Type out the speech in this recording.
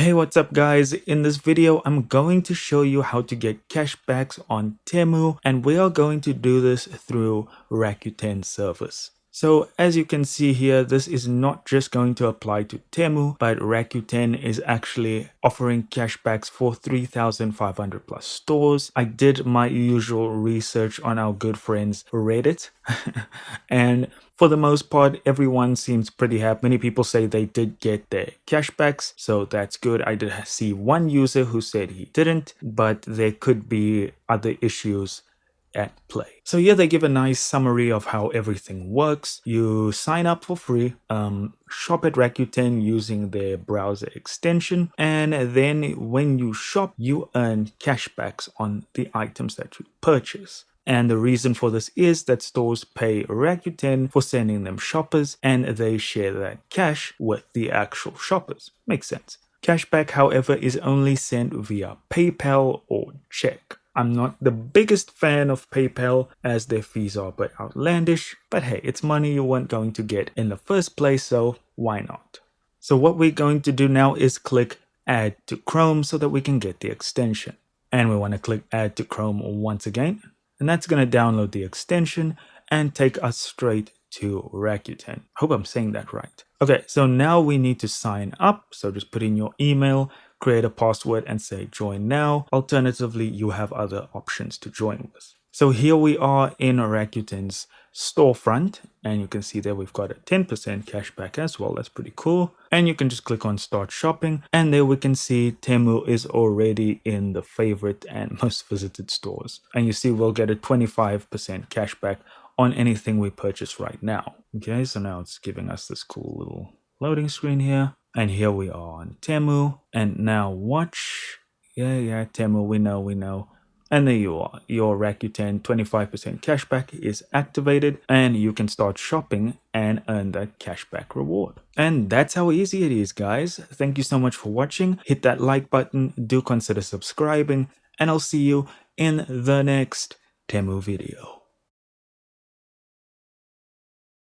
Hey, what's up guys? In this video, I'm going to show you how to get cashbacks on Temu, and we are going to do this through Rakuten service. So as you can see here, this is not just going to apply to Temu, but Rakuten is actually offering cashbacks for 3,500 plus stores. I did my usual research on our good friends Reddit and for the most part, everyone seems pretty happy. Many people say they did get their cashbacks, so that's good. I did see one user who said he didn't, but there could be other issues at play. So here they give a nice summary of how everything works. You sign up for free, shop at Rakuten using their browser extension, and then when you shop, you earn cashbacks on the items that you purchase. And the reason for this is that stores pay Rakuten for sending them shoppers, and they share that cash with the actual shoppers. Makes sense. Cashback, however, is only sent via PayPal or check. I'm not the biggest fan of PayPal as their fees are a bit outlandish, but hey, it's money you weren't going to get in the first place, so why not? So what we're going to do now is click Add to Chrome so that we can get the extension. And we want to click Add to Chrome once again, and that's going to download the extension and take us straight to Rakuten. Hope I'm saying that right. Okay, so now we need to sign up. So just put in your email, create a password and say join now. Alternatively, you have other options to join with. So here we are in Rakuten's storefront, and you can see there we've got a 10% cashback as well. That's pretty cool. And you can just click on start shopping, and there we can see Temu is already in the favorite and most visited stores. And you see we'll get a 25% cashback on anything we purchase right now. Okay, so now it's giving us this cool little loading screen here. And here we are on Temu. And now watch. Yeah, Temu, we know. And there you are. Your Rakuten 25% cashback is activated, and you can start shopping and earn that cashback reward. And that's how easy it is, guys. Thank you so much for watching. Hit that like button. Do consider subscribing, and I'll see you in the next Temu video.